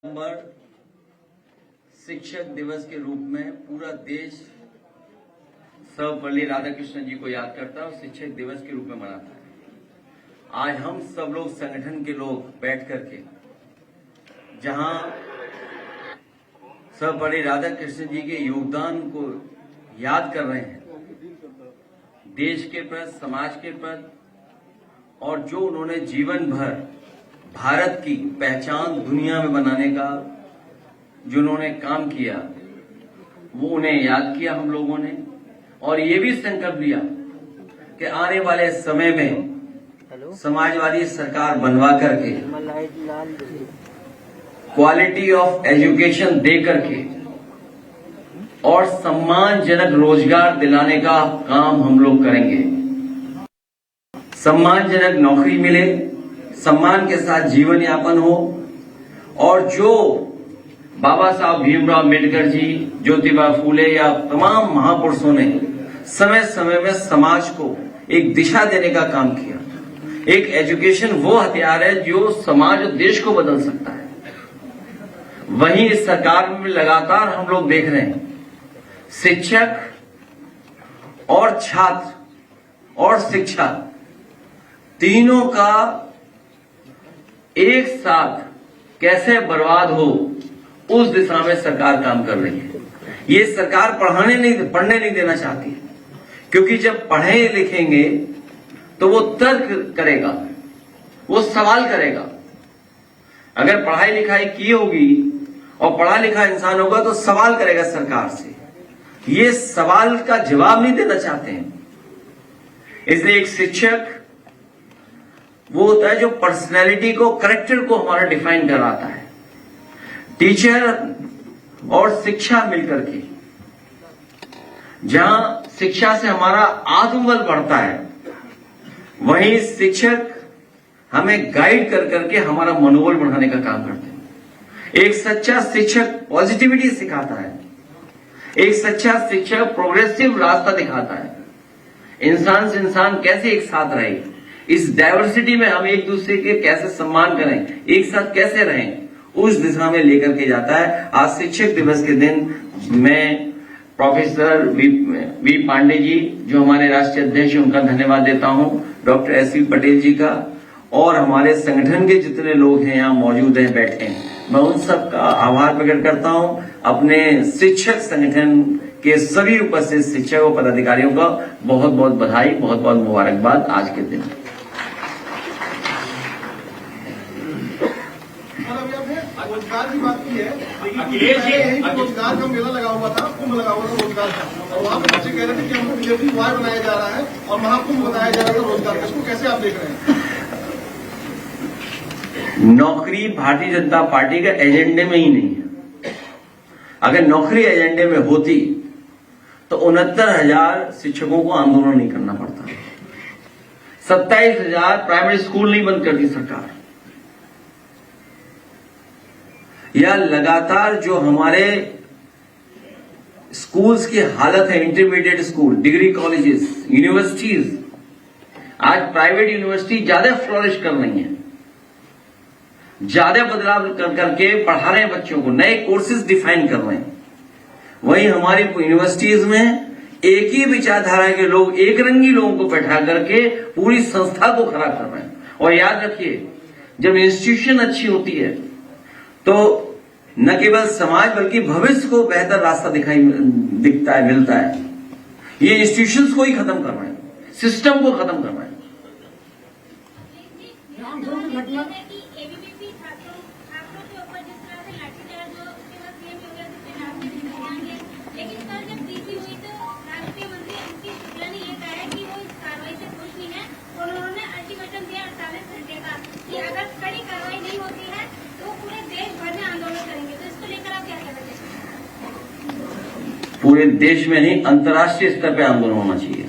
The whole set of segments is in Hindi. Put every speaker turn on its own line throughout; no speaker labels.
नवंबर शिक्षक दिवस के रूप में पूरा देश सर्वपल्ली राधाकृष्णन जी को याद करता है और शिक्षक दिवस के रूप में मनाता है। आज हम सब लोग संगठन के लोग बैठ करके जहां सर्वपल्ली राधाकृष्णन जी के योगदान को याद कर रहे हैं, देश के प्रति, समाज के प्रति, और जो उन्होंने जीवन भर भारत की पहचान दुनिया में बनाने का जो उन्होंने काम किया, वो उन्हें याद किया हम लोगों ने। और ये भी संकल्प लिया कि आने वाले समय में समाजवादी सरकार बनवा करके, क्वालिटी ऑफ एजुकेशन दे करके और सम्मानजनक रोजगार दिलाने का काम हम लोग करेंगे। सम्मानजनक नौकरी मिले, सम्मान के साथ जीवन यापन हो, और जो बाबा साहब भीमराव अम्बेडकर जी, ज्योतिबा फूले या तमाम महापुरुषों ने समय समय में समाज को एक दिशा देने का काम किया। एक एजुकेशन वो हथियार है जो समाज और देश को बदल सकता है। वहीं इस सरकार में लगातार हम लोग देख रहे हैं, शिक्षक और छात्र और शिक्षा तीनों का एक साथ कैसे बर्बाद हो, उस दिशा में सरकार काम कर रही है। ये सरकार पढ़ने नहीं देना चाहती, क्योंकि जब पढ़े लिखेंगे तो वो तर्क करेगा, वो सवाल करेगा। अगर पढ़ाई लिखाई की होगी और पढ़ा लिखा इंसान होगा तो सवाल करेगा सरकार से। ये सवाल का जवाब नहीं देना चाहते हैं। इसलिए एक शिक्षक वो होता है जो पर्सनैलिटी को, करेक्टर को हमारा डिफाइन कराता है। टीचर और शिक्षा मिलकर के, जहां शिक्षा से हमारा आत्मबल बढ़ता है, वहीं शिक्षक हमें गाइड कर करके हमारा मनोबल बढ़ाने का काम करते हैं। एक सच्चा शिक्षक पॉजिटिविटी सिखाता है। एक सच्चा शिक्षक प्रोग्रेसिव रास्ता दिखाता है। इंसान से इंसान कैसे एक साथ रहे, इस डाइवर्सिटी में हम एक दूसरे के कैसे सम्मान करें, एक साथ कैसे रहें, उस दिशा में लेकर के जाता है। आज शिक्षक दिवस के दिन मैं प्रोफेसर वी पांडे जी, जो हमारे राष्ट्रीय अध्यक्ष, उनका धन्यवाद देता हूं, डॉक्टर एस.वी. पटेल जी का, और हमारे संगठन के जितने लोग हैं यहाँ मौजूद हैं, बैठे हैं, मैं उन सबका आभार प्रकट करता हूं। अपने शिक्षक संगठन के सभी उपस्थित शिक्षक और पदाधिकारियों का बहुत बहुत बधाई, बहुत बहुत मुबारकबाद आज के दिन।
रोजगार की बात की है, लेकिन रोजगार का मेला लगा हुआ था, कुंभ लगा हुआ था रोजगार का, और वहाँ पे बच्चे कह रहे थे कि हमको डिलीवरी बॉय बनाया जा रहा है और महाकुंभ बनाया जा रहा है रोजगार का। इसको कैसे आप देख रहे हैं?
नौकरी भारतीय जनता पार्टी का एजेंडे में ही नहीं है। अगर नौकरी एजेंडे में होती तो 69,000 शिक्षकों को आंदोलन नहीं करना पड़ता, 27,000 प्राइमरी स्कूल नहीं बंद करती सरकार। या लगातार जो हमारे स्कूल्स की हालत है, intermediate school, degree colleges, universities, आज प्राइवेट यूनिवर्सिटी ज्यादा फ्लोरिश कर रही हैं, ज्यादा बदलाव कर करके पढ़ा रहे हैं बच्चों को, नए कोर्सेज डिफाइन कर रहे हैं। वहीं हमारी यूनिवर्सिटीज में एक ही विचारधारा के लोग, एक रंगी लोगों को बैठा करके पूरी संस्था को खराब कर रहे हैं। और याद रखिए, जब इंस्टीट्यूशन अच्छी होती है तो न केवल समाज बल्कि भविष्य को बेहतर रास्ता दिखता है, मिलता है। ये इंस्टीट्यूशंस को ही खत्म कर रहे हैं, सिस्टम को खत्म कर रहे हैं। पूरे देश में नहीं, अंतर्राष्ट्रीय स्तर पे आंदोलन होना चाहिए।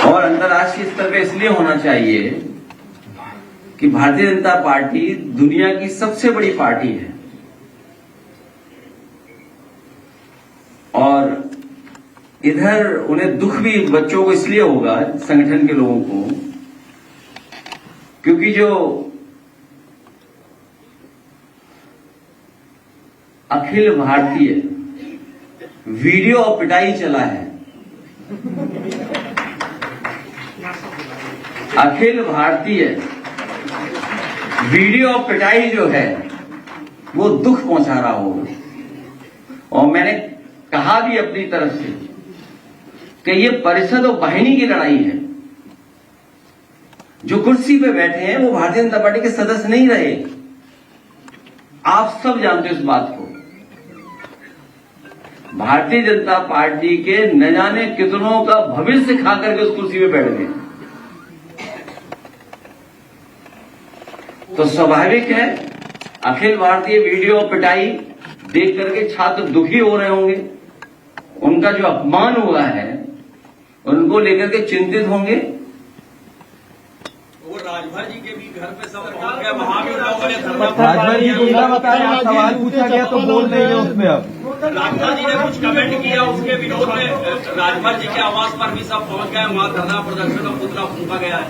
और अंतर्राष्ट्रीय स्तर पे इसलिए होना चाहिए कि भारतीय जनता पार्टी दुनिया की सबसे बड़ी पार्टी है, और इधर उन्हें दुख भी बच्चों को इसलिए होगा, संगठन के लोगों को, क्योंकि जो अखिल भारतीय वीडियो और पिटाई चला है। अखिल भारतीय वीडियो और पिटाई जो है वो दुख पहुंचा रहा होगा। और मैंने कहा भी अपनी तरफ से कि ये परिषद और वाहिनी की लड़ाई है। जो कुर्सी पे बैठे हैं वो भारतीय जनता पार्टी के सदस्य नहीं रहे। आप सब जानते हो इस बात को। भारतीय जनता पार्टी के न जाने कितनों का भविष्य खा करके उस कुर्सी पे बैठ गए। तो स्वाभाविक है अखिल भारतीय वीडियो पिटाई देख करके छात्र दुखी हो रहे होंगे। उनका जो अपमान हुआ है उनको लेकर के चिंतित होंगे।
वो राजभर जी के भी घर पे सब पहुंच गए, वहां भी लोगों ने
राजभर जी को क्या बताया, आप सवाल पूछा गया तो बोल नहीं है उसमें। अब
राजभर जी ने कुछ कमेंट किया उसके विरोध में राजभर जी के आवास पर भी सब पहुंच गए, वहां धरना प्रदर्शन और पुतला फूंका गया है।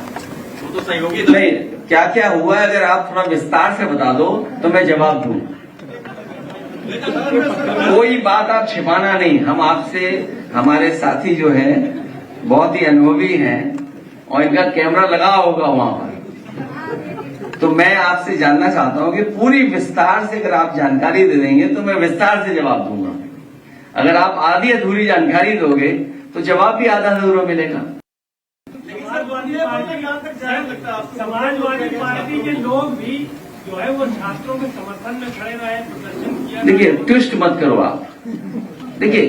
वो तो सहयोगी
नहीं, क्या क्या हुआ है अगर आप थोड़ा विस्तार से बता दो तो मैं जवाब दूं। कोई बात आप छिपाना नहीं। हम आपसे, हमारे साथी जो हैं बहुत ही अनुभवी हैं और इनका कैमरा लगा होगा वहां पर। तो मैं आपसे जानना चाहता हूं कि पूरी विस्तार से अगर आप जानकारी दे देंगे तो मैं विस्तार से जवाब दूंगा। अगर आप आधी अधूरी जानकारी दोगे तो जवाब भी आधा अधूरा मिलेगा।
समाजवादी पार्टी के लोग भी जो है वो छात्रों के समर्थन में खड़े रहे, प्रदर्शन किया।
देखिए, ट्विस्ट मत करो आप। देखिए,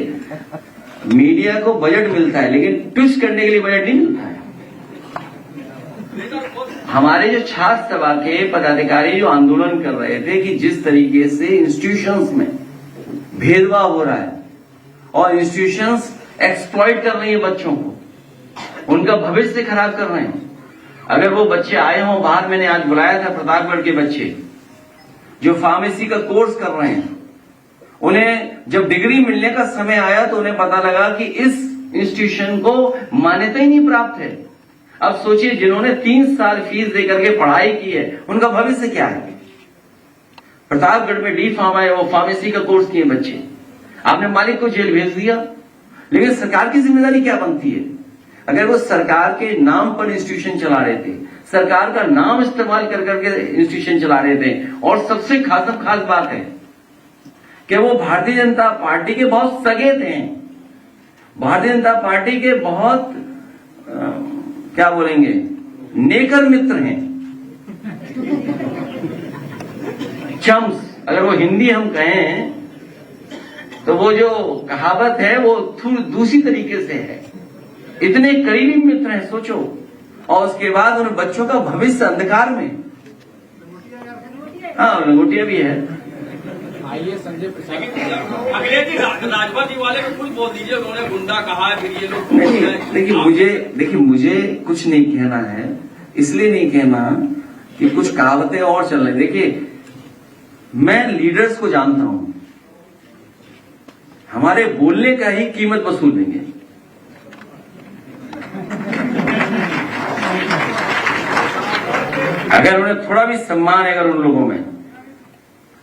मीडिया को बजट मिलता है लेकिन ट्विस्ट करने के लिए बजट नहीं मिलता है। हमारे जो छात्र सभा के पदाधिकारी जो आंदोलन कर रहे थे कि जिस तरीके से इंस्टीट्यूशंस में भेदभाव हो रहा है और इंस्टीट्यूशंस एक्सप्लॉइट कर रही है बच्चों को, उनका भविष्य खराब कर रहे हैं। अगर वो बच्चे आए हों बाहर, मैंने आज बुलाया था प्रतापगढ़ के बच्चे जो फार्मेसी का कोर्स कर रहे हैं, उन्हें जब डिग्री मिलने का समय आया तो उन्हें पता लगा कि इस इंस्टीट्यूशन को मान्यता ही नहीं प्राप्त है। अब सोचिए, जिन्होंने 3 साल फीस देकर के पढ़ाई की है उनका भविष्य क्या है। प्रतापगढ़ में डी फार्मा है, वो फार्मेसी का कोर्स किए बच्चे, आपने मालिक को जेल भेज दिया। लेकिन सरकार की जिम्मेदारी क्या बनती है? अगर वो सरकार के नाम पर इंस्टीट्यूशन चला रहे थे, सरकार का नाम इस्तेमाल कर करके इंस्टीट्यूशन चला रहे थे, और सबसे खास बात है कि वो भारतीय जनता पार्टी के बहुत सगे थे, भारतीय जनता पार्टी के बहुत क्या बोलेंगे, नेकर मित्र हैं, चम्स। अगर वो हिंदी हम कहें तो वो जो कहावत है वो थोड़ी दूसरी तरीके से है। इतने करीबी मित्र हैं, सोचो। और उसके बाद उन बच्चों का भविष्य अंधकार में। हाँ, लंगोटिया भी है।
आइए संजय प्रसाद,
अगले दिन राजभर जी वाले को कुछ बोल दीजिए, उन्होंने गुंडा कहा है, फिर ये लोग।
देखिए मुझे कुछ नहीं कहना है, इसलिए नहीं कहना कि कुछ कहावतें और चल रही। देखिए, मैं लीडर्स को जानता हूं, हमारे बोलने का ही कीमत वसूल देंगे। अगर उन्हें थोड़ा भी सम्मान है, अगर उन लोगों में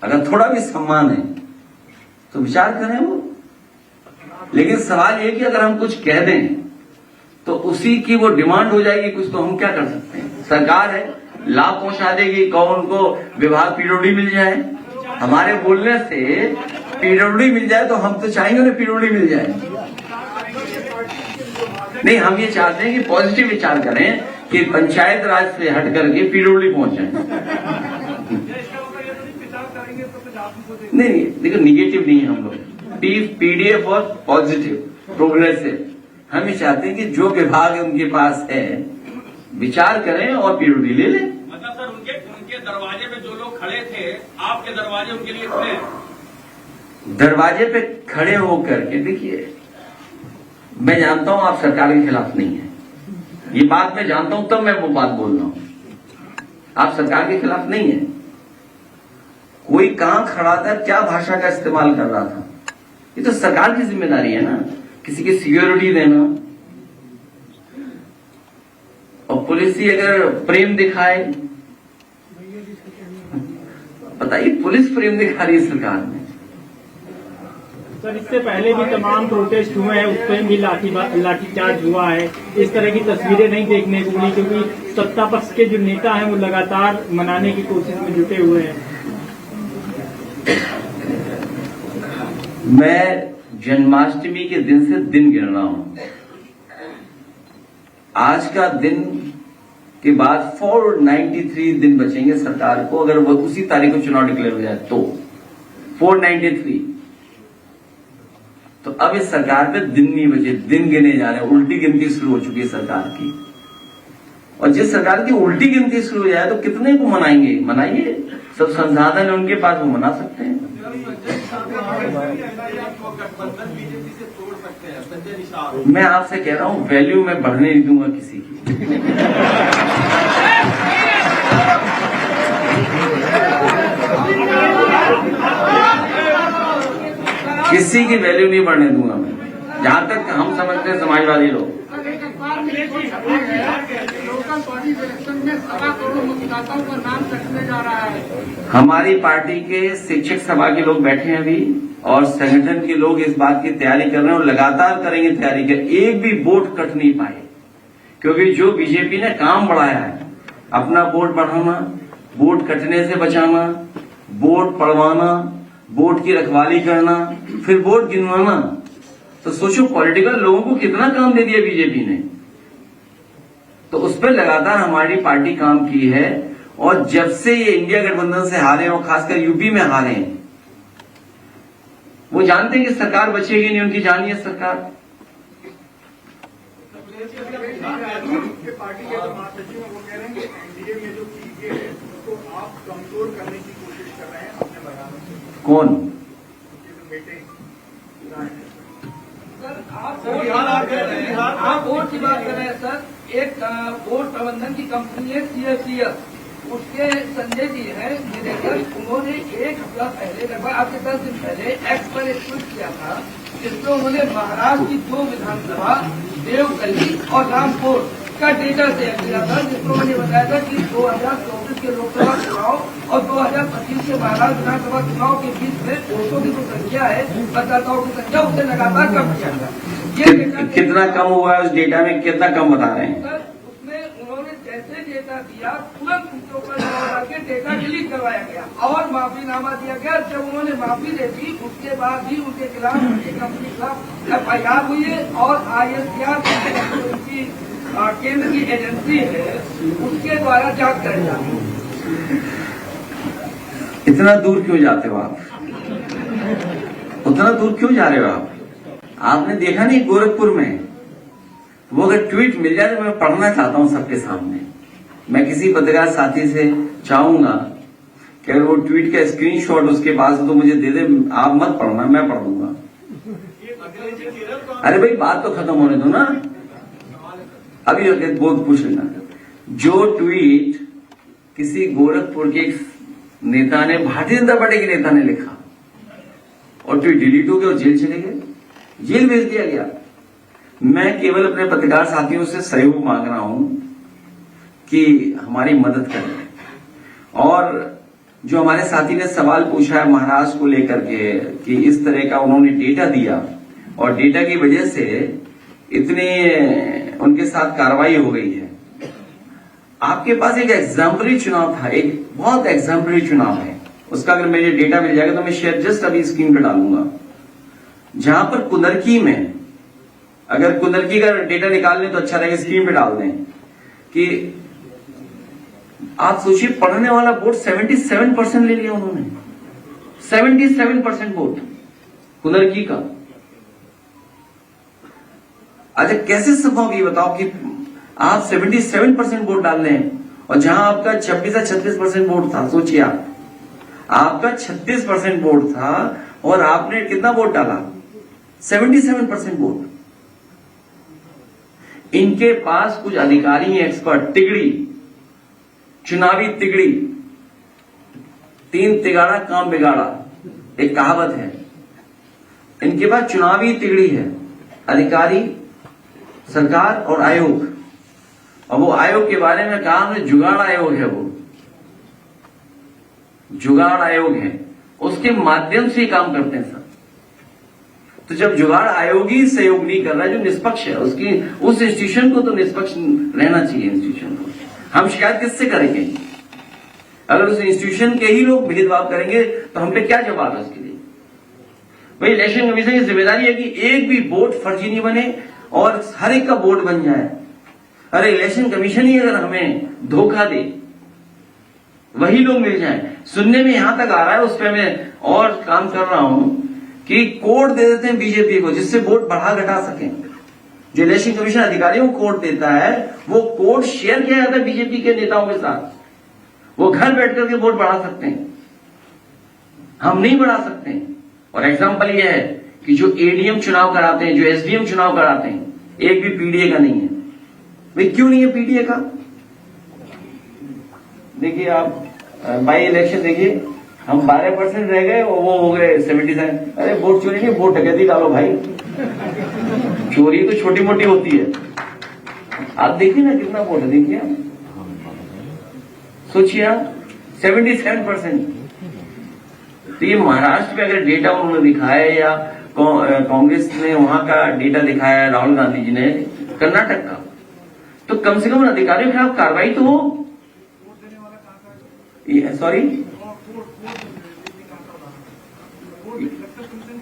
अगर थोड़ा भी सम्मान है तो विचार करें वो। लेकिन सवाल ये कि अगर हम कुछ कह दें तो उसी की वो डिमांड हो जाएगी कुछ, तो हम क्या कर सकते हैं? सरकार है, लाभ पहुंचा देगी। कौन को विभाग पीडब्ल्यूडी मिल जाए, हमारे बोलने से पीडब्ल्यूडी मिल जाए तो हम तो चाहेंगे उन्हें पीडब्ल्यूडी मिल जाए। नहीं, हम ये चाहते हैं कि पॉजिटिव विचार करें कि पंचायत राज से हट करके पीडब्ल्यूडी पहुंच जाए। नहीं, देखो, निगेटिव नहीं है हम लोग, पीडीएफ और पॉजिटिव प्रोग्रेसिव। हम ये चाहते हैं कि जो विभाग उनके पास है विचार करें और पीडब्ल्यूडी ले लें।
मतलब सर, उनके दरवाजे पे जो लोग खड़े थे, आपके दरवाजे उनके लिए खुले?
दरवाजे पे खड़े होकर के देखिए, मैं जानता हूं आप सरकार के खिलाफ नहीं है, ये बात मैं जानता हूं, तब मैं वो बात बोल रहा हूं। आप सरकार के खिलाफ नहीं है। कोई कहां खड़ा था, क्या भाषा का इस्तेमाल कर रहा था, ये तो सरकार की जिम्मेदारी है ना, किसी की सिक्योरिटी देना। और पुलिस ही अगर प्रेम दिखाए, बताइए, पुलिस प्रेम दिखा रही है सरकार में,
सर, इससे पहले भी तमाम प्रोटेस्ट हुए हैं, उस पर भी लाठीचार्ज हुआ है। इस तरह की तस्वीरें नहीं देखने को मिली, क्योंकि सत्ता पक्ष के जो नेता हैं वो लगातार मनाने की कोशिश में जुटे हुए हैं।
मैं जन्माष्टमी के दिन से दिन गिन रहा हूं। आज का दिन के बाद 493 दिन बचेंगे सरकार को, अगर वो उसी तारीख को चुनाव डिक्लेयर हो जाए तो 493। तो अब इस सरकार पे दिन नहीं बचे, दिन गिने जा रहे हैं। उल्टी गिनती शुरू हो चुकी है सरकार की, और जिस सरकार की उल्टी गिनती शुरू हो जाए तो कितने को मनाएंगे? मनाइए, सब संसाधन है उनके पास, वो मना सकते हैं। मैं आपसे कह रहा हूं, वैल्यू मैं बढ़ने नहीं दूंगा किसी की। किसी की वैल्यू नहीं बढ़ने दूंगा मैं, जहां तक हम समझते हैं समाजवादी लोग।
लोकल बॉडी इलेक्शन में 1.25 करोड़ मतदाताओं का नाम कटने जा रहा है।
हमारी पार्टी के शिक्षक सभा के लोग बैठे हैं अभी, और संगठन के लोग इस बात की तैयारी कर रहे हैं और लगातार करेंगे तैयारी कर। एक भी वोट कट नहीं पाए, क्योंकि जो बीजेपी ने काम बढ़ाया है, अपना वोट बढ़ाना, वोट कटने से बचाना, वोट पड़वाना, वोट की रखवाली करना, फिर वोट गिनवाना, तो सोचो पॉलिटिकल लोगों को कितना काम दे दिया बीजेपी ने। तो उस पर लगातार हमारी पार्टी काम की है, और जब से ये इंडिया गठबंधन से हारे और खासकर यूपी में हारे हैं, वो जानते हैं कि सरकार बचेगी नहीं, उनकी जानी है सरकार।
पार्टी के जो महासचिव हैं वो कह रहे हैं कि एनडीए में जो चीजें है उसको आप कमजोर करने की कोशिश कर रहे हैं अपने बयानों से।
कौन?
आप वोट की बात कर रहे हैं सर। एक वोट प्रबंधन की कंपनी है CFCS, उसके संजय जी हैं निदेशक, उन्होंने 1 हफ्ता पहले, लगभग आपके 10 दिन पहले एक्स पर एक ट्वीट किया था, जिसमें उन्होंने महाराष्ट्र की 2 विधानसभा देवकली और रामपुर का डेटा शेयर किया था, जिसमें उन्होंने बताया था कि 2024 के लोकसभा चुनाव और 2025 के महाराष्ट्र विधानसभा चुनाव के बीच में वोटों की जो संख्या है, मतदाताओं की संख्या, उससे लगातार कम किया था।
कितना कम हुआ है उस डेटा में? कितना कम बता रहे हैं?
उसमें उन्होंने जैसे डेटा दिया, तुरंत उसके ऊपर दबाव के डेटा डिलीट करवाया गया और माफीनामा दिया गया। जब उन्होंने माफी दे दी, उसके बाद भी उनके खिलाफ, उनकी कंपनी के खिलाफ FIR हुई है, और ISDR उनकी केंद्र की एजेंसी है, उसके द्वारा जांच कराई जा रही है।
इतना दूर क्यों जाते हो आप? उतना दूर क्यों जा रहे हो आप? आपने देखा नहीं गोरखपुर में? वो अगर ट्वीट मिल जाए तो मैं पढ़ना चाहता हूं सबके सामने। मैं किसी पत्रकार साथी से चाहूंगा कि अगर वो ट्वीट का स्क्रीनशॉट उसके पास तो मुझे दे दे, आप मत पढ़ना, मैं पढ़ दूंगा। अरे भाई बात तो खत्म होने दो ना, अभी बहुत पूछ लेना। जो ट्वीट किसी गोरखपुर के नेता ने, भारतीय जनता पार्टी के नेता ने लिखा, और ट्वीट डिलीट हो गया और जेल चले गए, जेल भेज दिया गया। मैं केवल अपने पत्रकार साथियों से सहयोग मांग रहा हूं कि हमारी मदद करें। और जो हमारे साथी ने सवाल पूछा है महाराष्ट्र को लेकर के, कि इस तरह का उन्होंने डेटा दिया और डेटा की वजह से इतने उनके साथ कार्रवाई हो गई है। आपके पास एक एग्जाम्पलरी चुनाव था, एक बहुत एग्जाम्पलरी चुनाव है, उसका अगर मुझे डेटा मिल जाएगा तो मैं शेयर जस्ट अभी स्क्रीन पे डालूंगा। जहां पर कुंदरकी में, अगर कुंदरकी का डेटा निकाल लें तो अच्छा रहेगा, स्क्रीन पे डाल दें, कि आप सोचिए पढ़ने वाला वोट 77% ले लिया उन्होंने, 77% वोट कुंदरकी का। अच्छा कैसे संभव ये बताओ कि आप 77% वोट डाल रहे हैं, और जहां आपका 26 या 36% वोट था। सोचिए आपका 36% वोट था और आपने कितना वोट डाला? 77% वोट। इनके पास कुछ अधिकारी हैं, एक्सपर्ट, तिगड़ी, चुनावी तिगड़ी, 3 तिगाड़ा काम बिगाड़ा, एक कहावत है। इनके पास चुनावी तिगड़ी है, अधिकारी, सरकार और आयोग। और वो आयोग के बारे में कहा हमने, जुगाड़ आयोग है, वो जुगाड़ आयोग है, उसके माध्यम से काम करते हैं सब। तो जब जुगाड़ आयोग ही सहयोग नहीं कर रहा है जो निष्पक्ष है, उसकी उस इंस्टीट्यूशन को तो निष्पक्ष रहना चाहिए। इंस्टीट्यूशन को हम शिकायत किससे करेंगे? अगर उस इंस्टीट्यूशन के ही लोग भेदभाव करेंगे तो हम पे क्या जवाब है उसके लिए? भाई इलेक्शन कमीशन की जिम्मेदारी है कि एक भी वोट फर्जी नहीं बने और हर एक का वोट बन जाए। अरे इलेक्शन कमीशन ही अगर हमें धोखा दे, वही लोग मिल जाए। सुनने में यहां तक आ रहा है, उस पर मैं और काम कर रहा हूं कि कोड दे देते हैं बीजेपी को जिससे वोट बढ़ा घटा सकें। जो इलेक्शन कमीशन अधिकारियों को कोड देता है वो कोड शेयर किया जाता है बीजेपी के नेताओं के साथ, वो घर बैठ करके वोट बढ़ा सकते हैं, हम नहीं बढ़ा सकते हैं। और एग्जाम्पल यह है कि जो एडीएम चुनाव कराते हैं, जो एसडीएम चुनाव कराते हैं, एक भी पीडीए का नहीं है। भाई क्यों नहीं है पीडीए का? देखिए आप बाई इलेक्शन देखिए, हम 12% रह गए और वो हो गए 77। अरे वोट चोरी नहीं, वोट डकैती डालो भाई। चोरी तो छोटी मोटी होती है, आप देखिए ना कितना वोट है, देखिए आप सोचिए आप 77%। तो ये महाराष्ट्र में अगर डेटा उन्होंने दिखाया या कांग्रेस ने वहां का डेटा दिखाया, राहुल गांधी जी ने कर्नाटक का, तो कम से कम अधिकारियों के खिलाफ कार्रवाई तो हो। सॉरी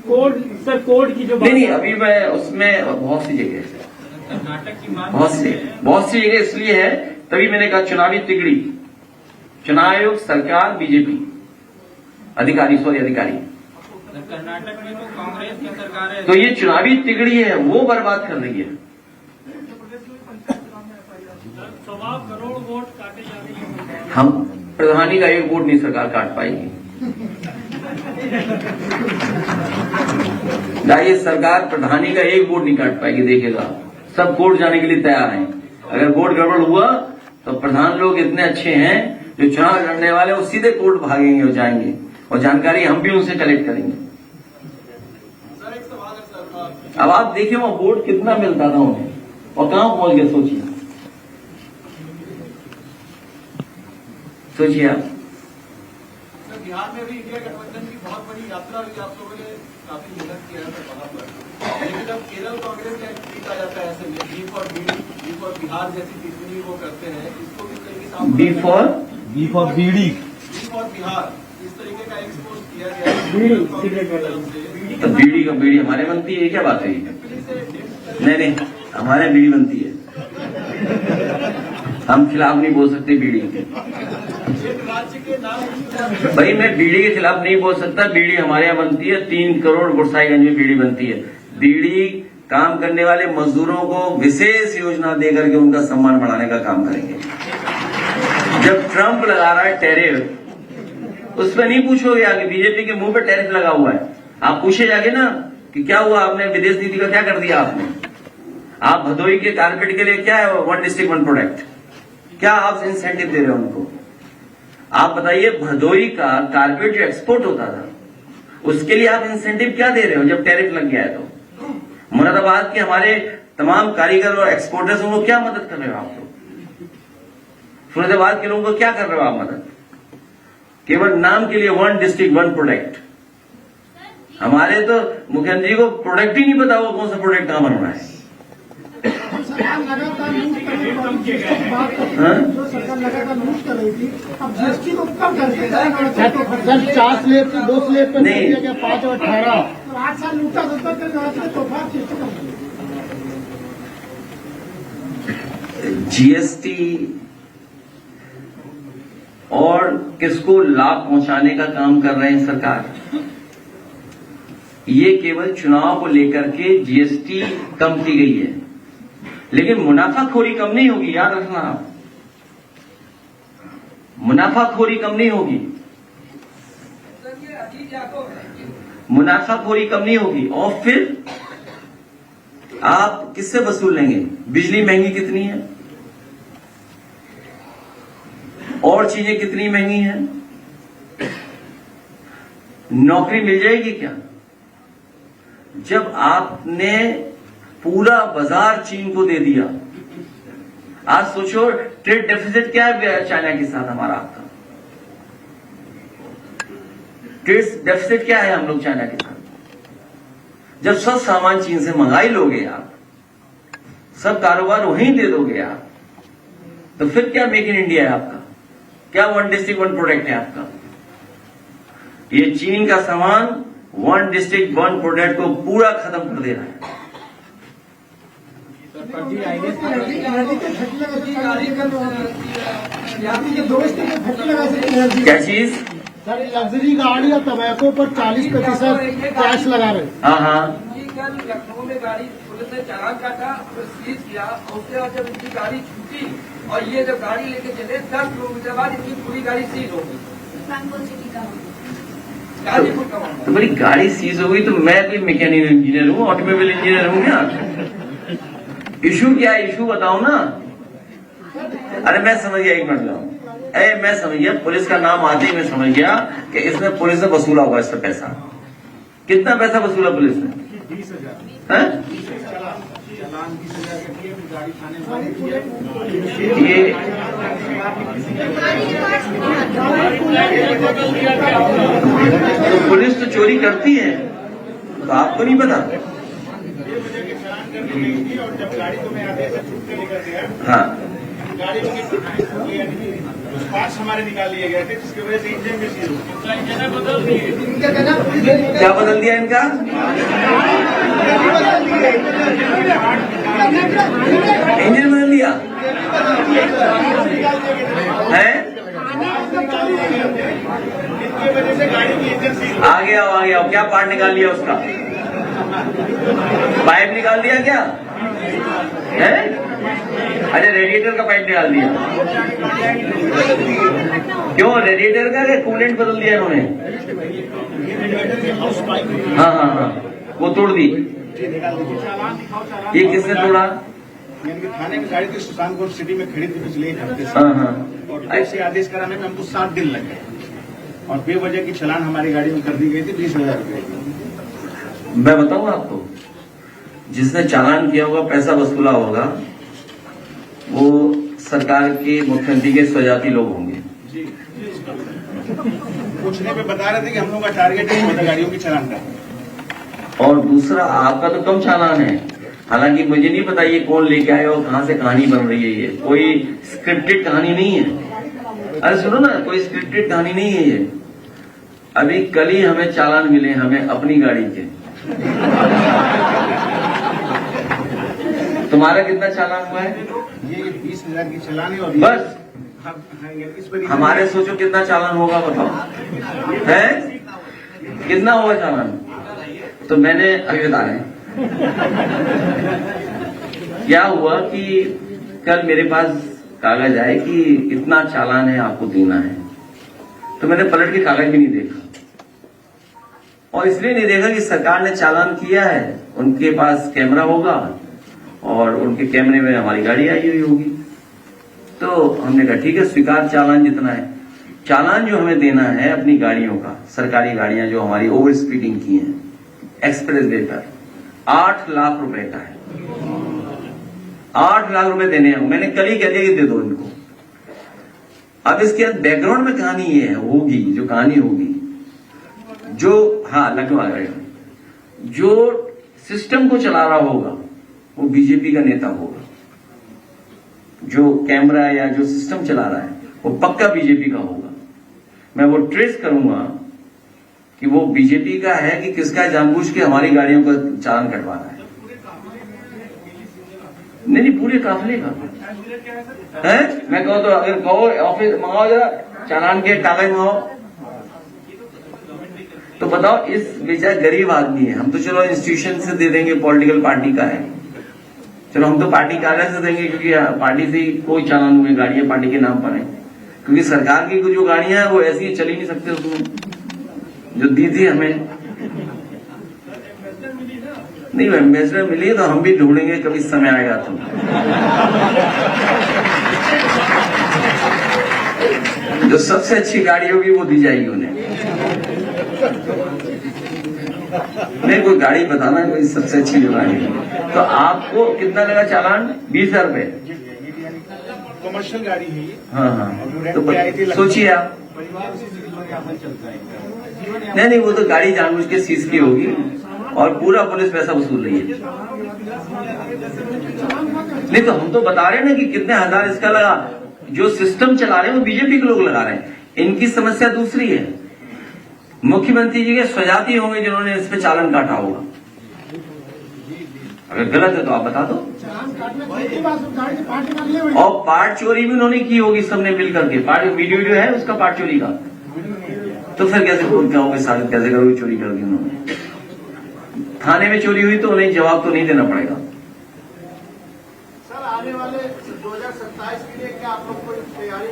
कोड सर, कोड की जो
नहीं, अभी मैं उसमें बहुत सी जगह बहुत सी जगह इसलिए है, तभी मैंने कहा चुनावी तिगड़ी, चुनाव आयोग, सरकार, बीजेपी अधिकारी
कर्नाटक में तो कांग्रेस की सरकार है,
तो ये चुनावी तिगड़ी है, वो बर्बाद कर रही है।
1.25 करोड़ वोट काटे जा रहे हैं।
हम प्रधानी का एक वोट नहीं सरकार काट पाएगी। ये सरकार प्रधानी का एक वोट नहीं काट पाएगी, देखेगा सब कोर्ट जाने के लिए तैयार हैं। अगर वोट गड़बड़ हुआ तो प्रधान लोग इतने अच्छे हैं, जो चुनाव लड़ने वाले वो सीधे कोर्ट भागेंगे और जाएंगे, और जानकारी हम भी उनसे कलेक्ट करेंगे।
सर एक सवाल है सर,
अब आप देखिए वहां वोट कितना मिलता था उन्हें और कहां पहुंच गए, सोचिए आप।
सर बिहार में भी इंडिया गठबंधन की बहुत बड़ी यात्रा हुई, आप लोगों ने काफी मेहनत किया है वहां पर, लेकिन अब केरल कांग्रेस का एक ट्वीट आ जाता है ऐसे में, बी फॉर बिहार जैसी टिप्पणी वो करते हैं, इसको किस तरीके से
B for
B for Bihar इस तरीके का एक्सपोज किया गया है।
तो बीड़ी हमारे बनती है, क्या बात है? नहीं, हमारे बीड़ी बनती है, हम खिलाफ नहीं बोल सकते बीड़ी के।
राज्य के नाम
भाई मैं बीड़ी के खिलाफ नहीं बोल सकता, बीड़ी हमारे यहाँ बनती है, 3 करोड़ गुरसाईगंज में बीड़ी बनती है। बीड़ी काम करने वाले मजदूरों को विशेष योजना देकर के उनका सम्मान बढ़ाने का काम करेंगे। जब ट्रंप लगा रहा है टैरिफ, उसमें नहीं पूछोगे आगे बीजेपी के मुंह पे टैरिफ लगा हुआ है, आप पूछे जाके ना कि क्या हुआ, आपने विदेश नीति का क्या कर दिया आपने? आप भदोही के कारपेट के लिए क्या है 1 डिस्ट्रिक्ट 1 प्रोडक्ट, क्या आप इंसेंटिव दे रहे हो उनको? आप बताइए, भदोही का कारपेट जो एक्सपोर्ट होता था उसके लिए आप इंसेंटिव क्या दे रहे हो जब टैरिफ लग गया है? तो मुरादाबाद के हमारे तमाम कारीगर और एक्सपोर्टर्स, उनको क्या मदद कर रहे हो आप लोग? फरीदाबाद के लोगों को क्या कर रहे हो आप मदद? केवल नाम के लिए 1 डिस्ट्रिक्ट 1 प्रोडक्ट। हमारे तो मुख्यमंत्री को प्रोडक्ट ही नहीं पता होगा कौन सा प्रोडक्ट कहां बन रहा है।
सरकार लगातार लूट कर रही थी, अब जीएसटी को कम कर दिया,
4 स्लेब से 2 स्लेब पे
नहीं।
दिया गया, 5 और 18।
8 साल लूटा तोहफा
जीएसटी और किसको लाभ पहुंचाने का काम कर रहे हैं सरकार? ये केवल चुनाव को लेकर के जीएसटी कम की गई है, लेकिन मुनाफाखोरी कम नहीं होगी, याद रखना आप, मुनाफाखोरी कम नहीं होगी, मुनाफाखोरी कम नहीं होगी। और फिर आप किससे वसूल लेंगे? बिजली महंगी कितनी है, और चीजें कितनी महंगी हैं, नौकरी मिल जाएगी क्या? जब आपने पूरा बाजार चीन को दे दिया, आज सोचो ट्रेड डेफिसिट क्या है चाइना के साथ हमारा, आपका ट्रेड डेफिसिट क्या है हम लोग चाइना के साथ? जब सब सामान चीन से मंगा ही लोगे आप, सब कारोबार वहीं दे दोगे आप, तो फिर क्या मेक इन इंडिया है आपका? क्या वन डिस्ट्रिक्ट वन प्रोडक्ट है आपका? ये चीनी का सामान वन डिस्ट्रिक्ट वन प्रोडक्ट को पूरा खत्म कर दे रहा है। क्या चीज?
सर लग्जरी गाड़ी और टबैको पर 40% टैक्स लगा रहे हैं।
हाँ हाँ,
कल लखनऊ में गाड़ी पुलिस ने चालान काटा, फिर सीज किया, और उसके बाद जब इनकी गाड़ी छूटी और ये जब गाड़ी लेके चले 10 किलोमीटर बाद इनकी पूरी गाड़ी सीज हो गई। गाजीपुर का मामला।
तो मेरी गाड़ी सीज हो गई तो मैं कोई मैकेनिकल इंजीनियर हूँ, ऑटोमोबाइल इंजीनियर हूँ क्या? इशू क्या है? इशू बताओ ना। अरे मैं समझ गया, एक मिनट लो। मैं समझ गया, पुलिस का नाम आते ही मैं समझ गया कि इसमें पुलिस ने वसूला होगा इससे पैसा। कितना पैसा वसूला पुलिस ने? 20,000। ये तो पुलिस तो चोरी करती है, तो आपको नहीं पता?
और जब गाड़ी को मैं आधे से छूट के लेकर गया,
हाँ,
गाड़ी में पार्ट्स हमारे निकाल लिए गए थे, जिसकी वजह से इंजन में सीज हो।
क्या बदल दिया इनका? इंजन बदल दिया है?
इसकी वजह से गाड़ी की इंजन सीज।
आगे आओ, क्या पार्ट निकाल लिया उसका? पाइप निकाल दिया क्या है? अरे रेडिएटर का पाइप निकाल दिया। क्यों? रेडिएटर का कूलेंट बदल दिया इन्होंने। हाँ हाँ हाँ, वो तोड़ दी। ये किसने तोड़ा?
थाने में गाड़ी थी, सुल्तानपुर सिटी में खड़ी थी पिछले एक हफ्ते से।
हाँ हाँ,
और ऐसे आदेश कराने में हमको 7 दिन लगे और बेवजह की चालान हमारी गाड़ी में कर दी गई थी 20,000 रुपए।
मैं बताऊं आपको, जिसने चालान किया होगा, पैसा वसूला होगा, वो सरकार के मुख्यमंत्री के स्वजाती लोग होंगे।
पूछने पे बता रहे थे कि हम लोग का टारगेट है गाड़ियों की चालान का।
और दूसरा, आपका तो कम चालान है, हालांकि मुझे नहीं पता ये कौन लेके आया और कहां से कहानी बन रही है। ये कोई स्क्रिप्टेड कहानी नहीं है। अरे सुनो ना, कोई स्क्रिप्टेड कहानी नहीं है ये। अभी कल ही हमें चालान मिले, हमें अपनी गाड़ी के। तुम्हारा कितना चालान हुआ है?
ये 20,000 की चालान है और
बस
इस पर
हमारे सोचो कितना चालान होगा, बताओ है कितना होगा चालान? तो मैंने अभी बता रहे क्या हुआ कि कल मेरे पास कागज आए कि इतना चालान है, आपको देना है। तो मैंने पलट के कागज भी नहीं देखा, और इसलिए नहीं देखा कि सरकार ने चालान किया है, उनके पास कैमरा होगा और उनके कैमरे में हमारी गाड़ी आई हुई होगी। तो हमने कहा ठीक है, स्वीकार चालान जितना है। चालान जो हमें देना है अपनी गाड़ियों का, सरकारी गाड़ियां जो हमारी ओवर स्पीडिंग की हैं एक्सप्रेस वे पर, 8 लाख रुपए का है। 8 लाख रुपए देने हैं। मैंने कल ही कह दिया कि दे दो इनको। अब इसके बैकग्राउंड में कहानी ये होगी, जो कहानी होगी, जो हाँ लखनऊ आ गए, जो सिस्टम को चला रहा होगा वो बीजेपी का नेता होगा। जो कैमरा या जो सिस्टम चला रहा है वो पक्का बीजेपी का होगा। मैं वो ट्रेस करूंगा कि वो बीजेपी का है कि किसका, जानबूझ के हमारी गाड़ियों का चालान कटवा रहा है। नहीं, पूरे काफिले का है। मैं कहूँ तो अगर कहो ऑफिस मंगाओ, जरा चालान के कागज मंगाओ, तो बताओ इस बेचारा गरीब आदमी है। हम तो चलो इंस्टीट्यूशन से दे देंगे, पॉलिटिकल पार्टी का है, चलो हम तो पार्टी कार्यालय से देंगे, क्योंकि पार्टी से कोई चालान हुए गाड़ियां पार्टी के नाम पर है। क्योंकि सरकार की जो गाड़ियां हैं वो ऐसी चल ही नहीं सकते, उसमें जो दी थी हमें नहीं। एम्बेसडर मिली तो हम भी ढूंढेंगे, कभी समय आएगा तो। जो सबसे अच्छी गाड़ी होगी वो दी जाएगी उन्हें। नहीं, कोई गाड़ी बताना, कोई सबसे अच्छी जो गाड़ी है। तो आपको कितना लगा चालान? 20,000 रुपए।
कमर्शियल गाड़ी है ये।
हाँ हाँ, तो सोचिए आप। नहीं, वो तो गाड़ी जानबूझ के सीज की होगी और पूरा पुलिस पैसा वसूल रही है। नहीं तो हम तो बता रहे हैं ना कि कितने हजार इसका लगा। जो सिस्टम चला रहे हैं वो बीजेपी के लोग लगा रहे हैं। इनकी समस्या दूसरी है। मुख्यमंत्री जी के स्वजाती होंगे जिन्होंने इस पे चालान काटा होगा। अगर गलत है तो आप बता दो। और पार्ट चोरी भी उन्होंने की होगी सबने मिल करके। पार्ट वीडियो है उसका पार्ट चोरी का। तो फिर कैसे कहोगे साबित कैसे करोगे चोरी कर दी उन्होंने? थाने में चोरी हुई तो उन्हें जवाब तो नहीं देना पड़ेगा।
सर आने वाले 2027 के लिए क्या आप लोग कोई तैयारी,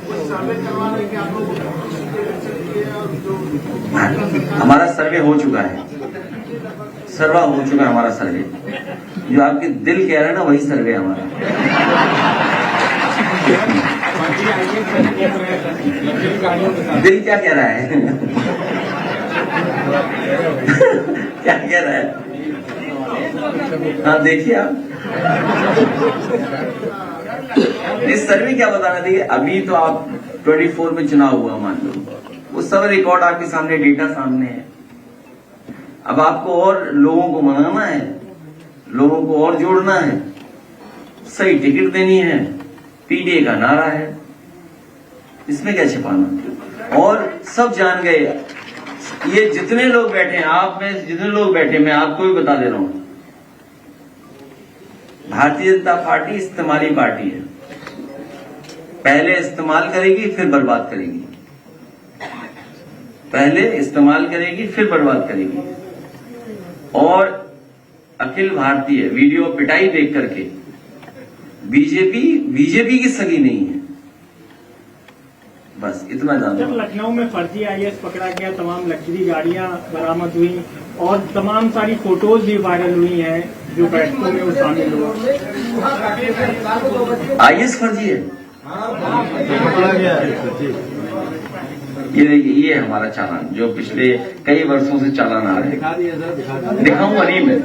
कोई सर्वे करवाने की आप लोग
हमारा सर्वे हो चुका है। सर्वा हो चुका है हमारा सर्वे। जो आपके दिल कह रहे हैं ना वही सर्वे है हमारा। दिल क्या कह रहा है? क्या कह रहा है? हाँ देखिए आप। इस सर्वे क्या बताना चाहिए? अभी तो आप 24 में चुनाव हुआ मान लो, वो सब रिकॉर्ड आपके सामने, डेटा सामने है। अब आपको और लोगों को मनाना है, लोगों को और जोड़ना है, सही टिकट देनी है, पीडीए का नारा है, इसमें क्या छिपाना? और सब जान गए। ये जितने लोग बैठे हैं, आप में जितने लोग बैठे, मैं आपको भी बता दे रहा हूं, भारतीय जनता पार्टी इस्तेमाली पार्टी है। पहले इस्तेमाल करेगी फिर बर्बाद करेगी। पहले इस्तेमाल करेगी फिर बर्बाद करेगी। और अखिल भारतीय वीडियो पिटाई देख करके बीजेपी की सगी नहीं है। बस इतना जानते
जब लखनऊ में फर्जी आईएएस पकड़ा गया, तमाम लग्जरी गाड़ियां बरामद हुई और तमाम सारी फोटोज भी वायरल हुई हैं जो बैठकों में वो शामिल हुआ।
आईएएस फर्जी है। ये देखिए, ये हमारा चालान जो पिछले कई वर्षों से चालान आ रहा है। दिखाऊंगा नहीं मैं,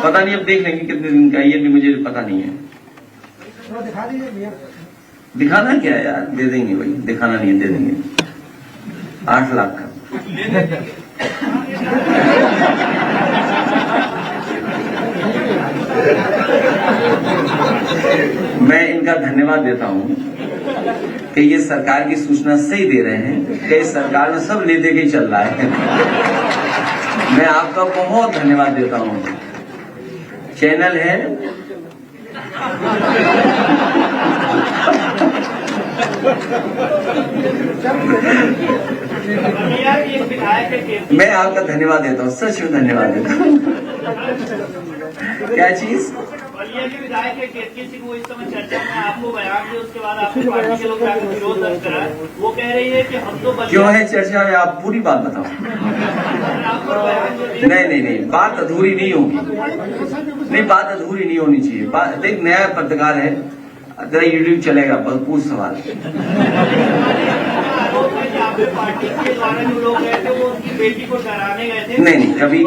पता नहीं, अब देख लेंगे कितने दिन का। ये भी मुझे पता नहीं है। दिखाना क्या है यार? दे देंगे भाई, दिखाना नहीं है, दे देंगे 8 लाख का। मैं इनका धन्यवाद देता हूं कि ये सरकार की सूचना सही दे रहे हैं कि सरकार में सब ले दे के चल रहा है। मैं आपका बहुत धन्यवाद देता हूं। चैनल है मैं आपका धन्यवाद देता हूँ, सच में धन्यवाद देता हूँ। क्या चीज?
बलिया के विधायक के केतकी सिंह वो इस समय चर्चा में आपको बयान दिए, उसके बाद आपकी पार्टी के लोग जाकर विरोध दर्ज करा। वो कह रही है कि हम तो
क्यों है चर्चा में? आप पूरी बात बताओ। नहीं, बात अधूरी नहीं होगी। नहीं, बात अधूरी नहीं होनी चाहिए। देख, नया पत्रकार है, तेरा यूट्यूब चलेगा, बस पूछ सवाल।
पार्टी के द्वारा जो लोग गए थे वो उनकी बेटी को डराने गए थे।
नहीं, कभी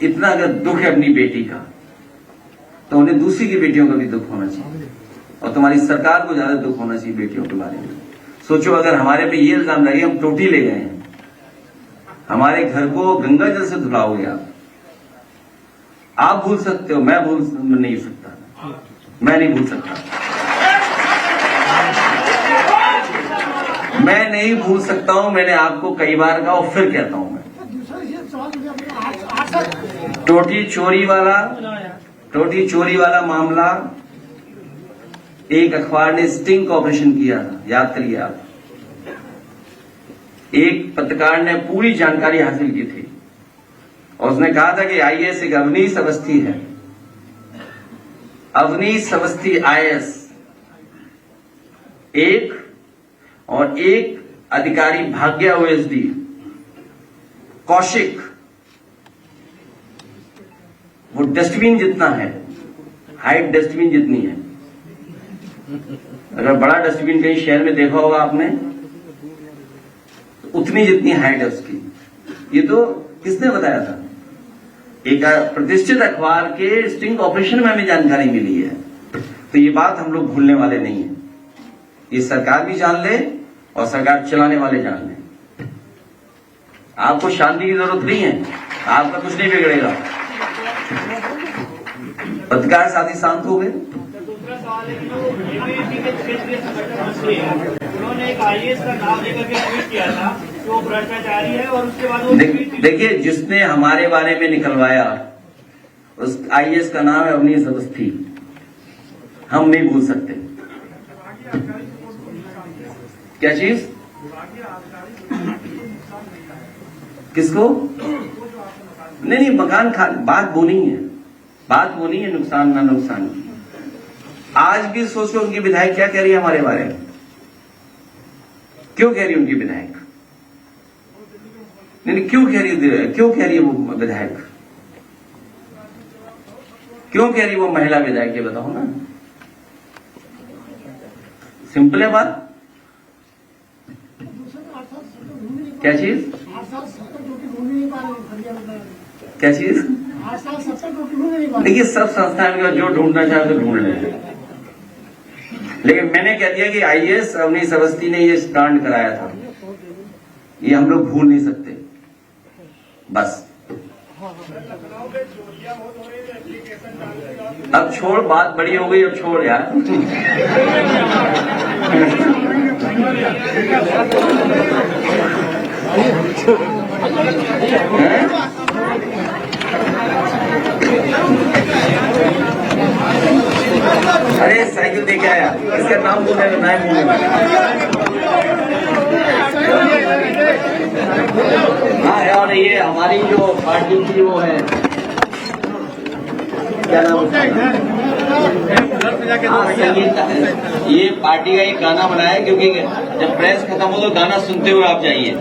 इतना अगर दुख है अपनी बेटी का तो उन्हें दूसरी की बेटियों का भी दुख होना चाहिए। और तुम्हारी सरकार को ज्यादा दुख होना चाहिए बेटियों के बारे में। सोचो, अगर हमारे पे ये इल्जाम लगे हम टोटी ले गए हैं, हमारे घर को गंगा जल से धुलाओगे आप भूल सकते हो, मैं भूल नहीं सकता, मैं नहीं भूल सकता, मैं नहीं भूल सकता हूं। मैंने आपको कई बार कहा और फिर कहता हूं, मैं टोटी चोरी वाला मामला, एक अखबार ने स्टिंग का ऑपरेशन किया था, याद करिए आप। एक पत्रकार ने पूरी जानकारी हासिल की थी और उसने कहा था कि आईएएस एक अवनीश अवस्थी है। अवनीश अवस्थी आईएएस एक, और एक अधिकारी भाग्या ओएसडी कौशिक, वो डस्टबिन जितना है, हाइट डस्टबिन जितनी है। अगर बड़ा डस्टबिन कहीं शहर में देखा होगा आपने, तो उतनी जितनी हाइट है उसकी। ये तो किसने बताया था? एक प्रतिष्ठित अखबार के स्टिंग ऑपरेशन में हमें जानकारी मिली है। तो ये बात हम लोग भूलने वाले नहीं है। ये सरकार भी जान ले और सरकार चलाने वाले जान ले। आपको शांति की जरूरत नहीं है, आपका कुछ नहीं बिगड़ेगा। पत्रकार साथी शांत हो गए।
दूसरा सवाल है कि जो ABVP के क्षेत्रीय संगठन मंत्री है, उन्होंने एक IAS का नाम लेकर के ट्वीट किया था कि वो भ्रष्टाचारी है, और उसके बाद वो
देखिए, जिसने हमारे बारे में निकलवाया उस IAS का नाम है अवनीश अवस्थी। हम नहीं भूल सकते। क्या चीज? किसको? नहीं, मकान बात वो नहीं है, बात वो नहीं है नुकसान ना नुकसान की। आज भी सोचो उनकी विधायक क्या कह रही है हमारे बारे में। क्यों कह रही है उनकी विधायक? नहीं, क्यों कह रही है वो विधायक? क्यों कह रही है वो महिला विधायक? ये बताओ ना, सिंपल है बात। क्या चीज? क्या चीज? देखिए, सब संस्थान का जो ढूंढना चाहे तो ढूंढ ले, लेकिन मैंने कह दिया कि IAS अवनीश अवस्थी ने ये कांड कराया था, ये हम लोग भूल नहीं सकते। बस अब छोड़, बात बड़ी हो गई, अब छोड़ यार। अरे साइकिल देके आया, इसका नाम बोलने का नाम बोलने। हाँ, और ये हमारी जो पार्टी की वो है, क्या नाम होता है, ये पार्टी का एक गाना बनाया, क्योंकि जब प्रेस खत्म हो तो गाना सुनते हुए आप जाइए।